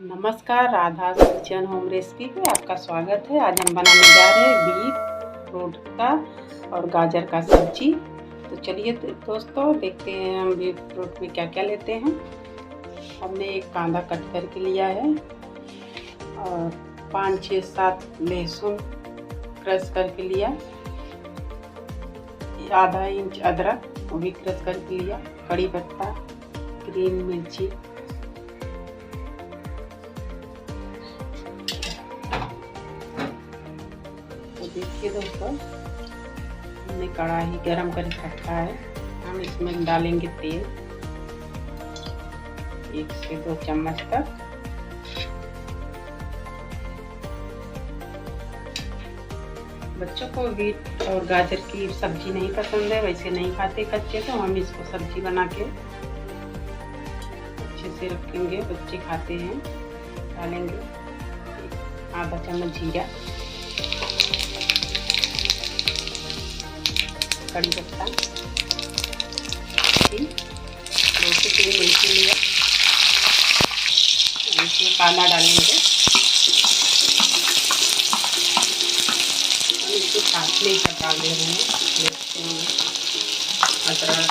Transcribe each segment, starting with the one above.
नमस्कार, Radha kitchen home recipe पे आपका स्वागत है। आज हम बनाने जा रहे हैं बीट का और गाजर का सब्जी। तो चलिए दोस्तों देखते हैं हम बीट में क्या क्या लेते हैं। हमने एक कांदा कट करके लिया है और 5, 6, 7 लहसुन क्रश करके लिया, आधा इंच अदरक वो भी क्रश करके लिया, कड़ी पत्ता, ग्रीन मिर्ची, तो देखिए दोस्तों हमने कढ़ाई गरम करके रखा है। हम इसमें डालेंगे तेल 1 से 2 चम्मच तक। बच्चों को बीट और गाजर की सब्जी नहीं पसंद है, वैसे नहीं खाते कच्चे, तो हम इसको सब्जी बना के अच्छे से रखेंगे। बच्चे खाते हैं। डालेंगे आधा चम्मच जीरा, कड़ी पत्ता, 2 से 3 मिर्ची लिया, इसमें काला डालेंगे। हम इसको साथ में ही डाल दे रहे हैं अदरक।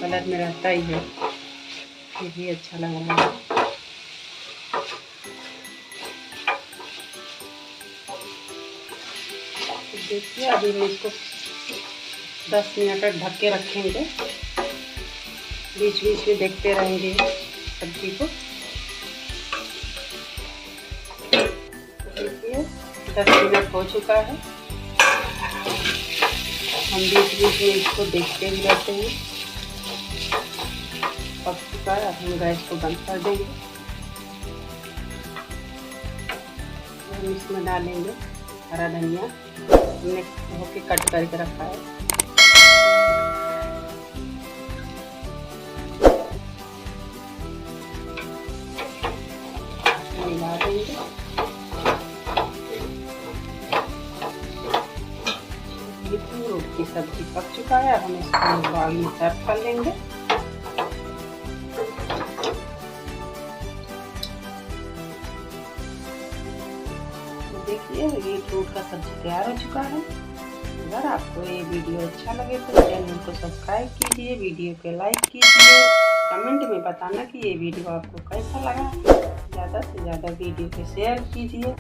कलर में रहता ही है, ये भी अच्छा लग रहा है। देखिए अभी हम इसको 10 मिनट तक ढक के रखेंगे। बीच बीच में देखते रहेंगे सब्जी को। देखिए 10 मिनट हो चुका है। हम बीच बीच में इसको देखते भी रहते हैं। पक चुका है, अब हम गैस को बंद कर देंगे। हम इसमें डालेंगे हरा धनिया, हमने धोके कट करके रखा है। मिला देंगे। बीटरूट की सब्जी पक चुका है, हम इसको बाउल में सर्व कर लेंगे। देखिए बीटरूट का सब्जी तैयार हो चुका है। अगर आपको ये वीडियो अच्छा लगे तो चैनल को सब्सक्राइब कीजिए, वीडियो को लाइक कीजिए, कमेंट में बताना कि ये वीडियो आपको कैसा लगा। ज़्यादा से ज़्यादा वीडियो को शेयर कीजिए।